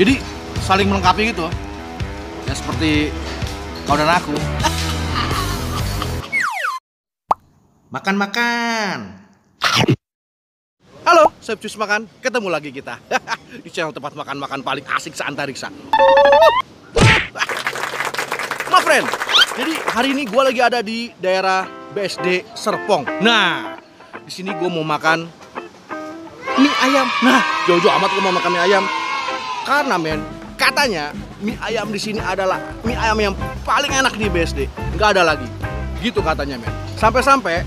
Jadi saling melengkapi gitu. Ya seperti kau dan aku. Makan-makan. Halo, Chef Cus Makan. Ketemu lagi kita di channel tempat makan-makan paling asik seantariksa. My friend, jadi hari ini gue lagi ada di daerah BSD Serpong. Nah, di sini gue mau makan mie ayam. Nah, jauh-jauh amat gue mau makan mie ayam. Karena men, katanya mie ayam di sini adalah mie ayam yang paling enak di BSD. Nggak ada lagi. Gitu katanya men. Sampai-sampai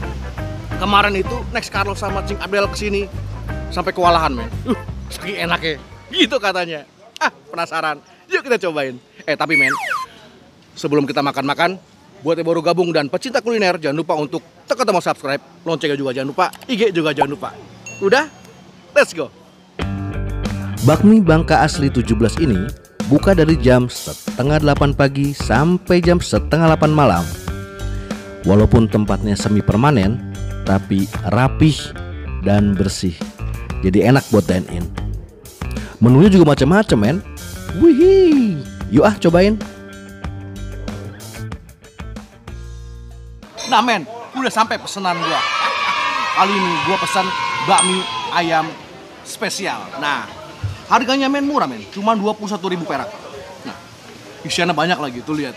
kemarin itu Next Carlos sama Cing Abdel kesini sampai kewalahan men. Saking enaknya. Gitu katanya. Penasaran? Yuk kita cobain. Tapi men, sebelum kita makan-makan, buat yang baru gabung dan pecinta kuliner, jangan lupa untuk tekan tombol subscribe, loncengnya juga jangan lupa, IG juga jangan lupa. Udah? Let's go! Bakmi Bangka asli 17 ini buka dari jam setengah 8 pagi sampai jam setengah 8 malam. Walaupun tempatnya semi permanen, tapi rapih dan bersih. Jadi enak buat dine in. Menunya juga macam-macam men. Wih, yuk cobain. Nah men, udah sampai pesanan gua. Kali ini gua pesan bakmi ayam spesial. Nah, harganya men murah men, cuma 21.000 perak. Nah, isiannya banyak lagi, tuh lihat.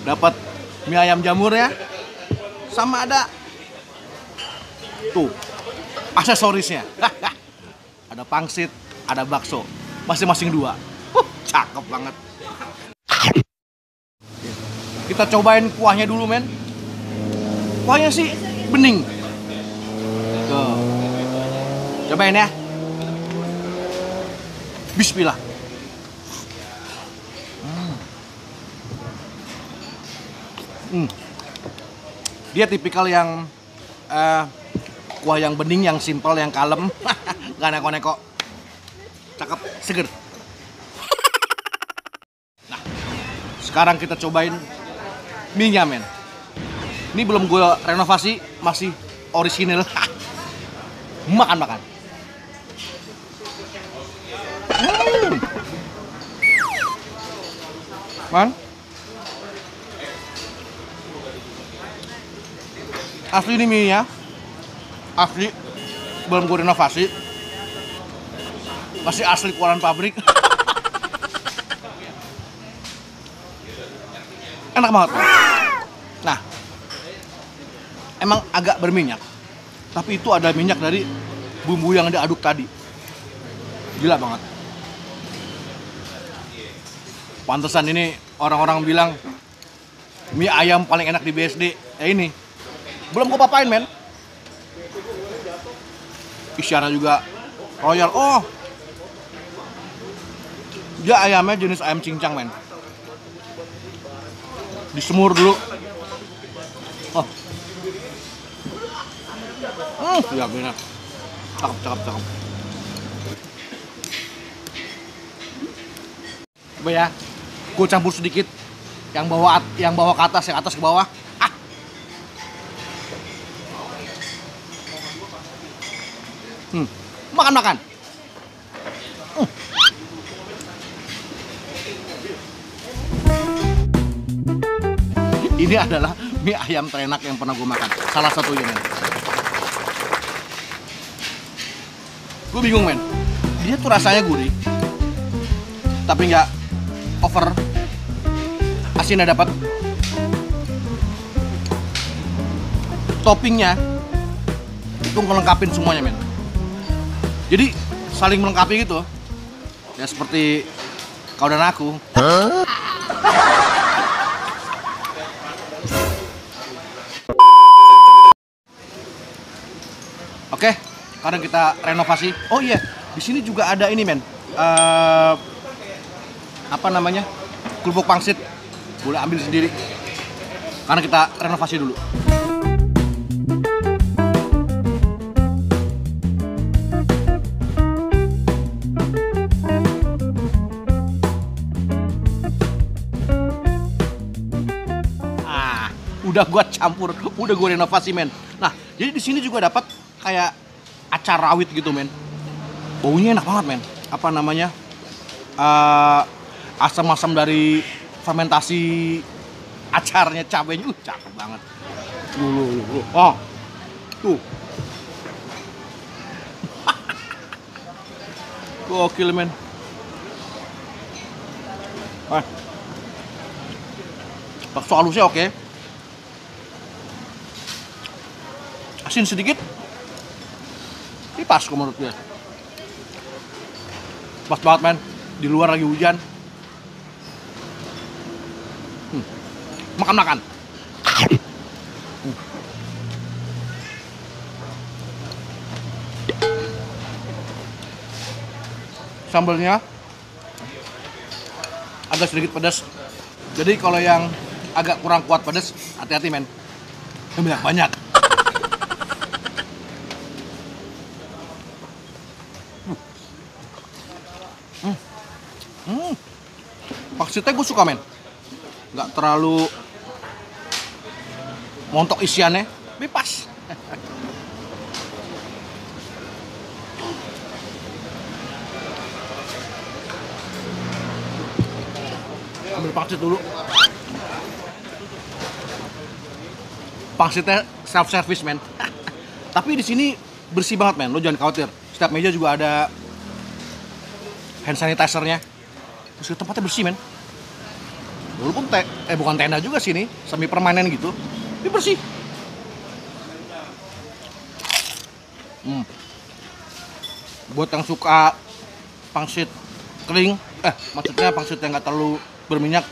Dapat mie ayam jamur ya, sama ada tuh aksesorisnya. Ada pangsit, ada bakso, masing-masing 2. Cakep banget. Kita cobain kuahnya dulu men. Kuahnya sih bening. Tuh. Cobain ya. Bismillah. Dia tipikal yang kuah yang bening, yang simpel, yang kalem. Gak neko-neko. Cakep, seger. Nah, sekarang kita cobain mie-nya men. Ini belum gue renovasi, masih orisinil. Makan-makan. Man, asli ini mie-nya, asli, belum gue renovasi, masih asli keluaran pabrik. Enak banget. Nah, emang agak berminyak, tapi itu ada minyak dari bumbu yang diaduk tadi. Gila banget. Pantesan ini orang-orang bilang mie ayam paling enak di BSD. Ini belum gue papain men. Isiannya juga royal. Oh, dia ayamnya jenis ayam cincang men. Disemur dulu. Oh, ya benar. Cakep. Coba ya, gue campur sedikit. Yang bawah ke atas, yang atas ke bawah. Makan. Ini adalah mie ayam terenak yang pernah gue makan. Salah satunya men. Gue bingung men. Dia tuh rasanya gurih, tapi nggak over. Asinnya dapat. Toppingnya itu ngelengkapin semuanya men. Jadi saling melengkapi gitu. Ya seperti kau dan aku. Oke, sekarang kita renovasi. Oh iya, di sini juga ada ini men. Apa namanya? Kerupuk pangsit. Boleh ambil sendiri. Karena kita renovasi dulu. Udah gua campur, udah gua renovasi men. Nah, jadi di sini juga dapat kayak acar rawit gitu men. Baunya enak banget men. apa namanya, asam-asam dari fermentasi acarnya, cabenya. Cakep banget. Oh, tuh. Gokil, men. Bakso halusnya oke. Asin sedikit. Ini pas kok menurut gue. Pas banget, men. Di luar lagi hujan. Makan-makan. Sambalnya agak sedikit pedas. Jadi kalau yang agak kurang kuat pedas, hati-hati, men. Banyak. Pangsitnya gue suka, men. Nggak terlalu montok isiannya, tapi pas. Ambil pangsit dulu. Pangsitnya self service, men. Tapi di sini bersih banget, men. Lo jangan khawatir. Setiap meja juga ada hand sanitizer-nya. Terus tempatnya bersih, men. Walaupun bukan tenda juga sini, semi permanen gitu. Ini bersih. Buat yang suka pangsit kering, maksudnya pangsit yang nggak terlalu berminyak,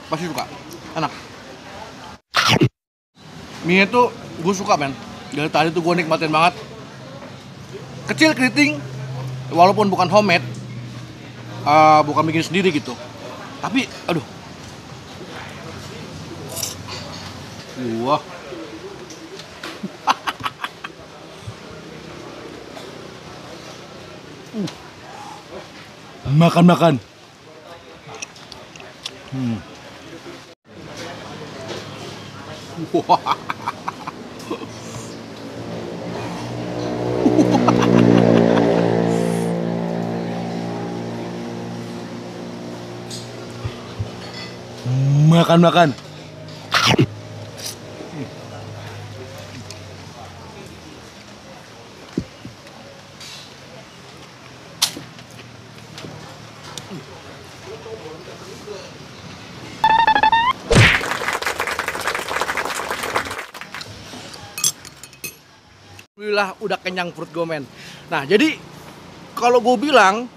pasti suka. Enak. Mie itu gue suka, men. Dari tadi tuh gue nikmatin banget. Kecil keriting, walaupun bukan homemade, bukan bikin sendiri gitu. Tapi, aduh. Wah. Makan-makan. Wah. Makan-makan. Alhamdulillah udah kenyang perut gue, men. Nah, jadi kalau gue bilang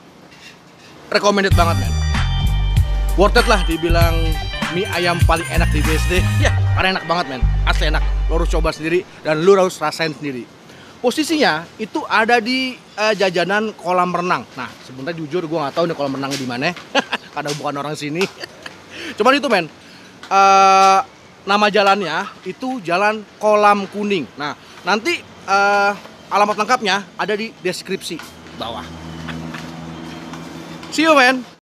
recommended banget, men. Worth it lah dibilang mie ayam paling enak di BSD. Ya, karena enak banget, men. Asli enak. Lo harus coba sendiri dan lo harus rasain sendiri. Posisinya itu ada di jajanan kolam renang. Nah, sebenarnya jujur gue nggak tahu nih kolam renang di mana. Karena bukan orang sini. Cuman itu, men. Nama jalannya itu Jalan Kolam Kuning. Nah, nanti alamat lengkapnya ada di deskripsi bawah. See you, man.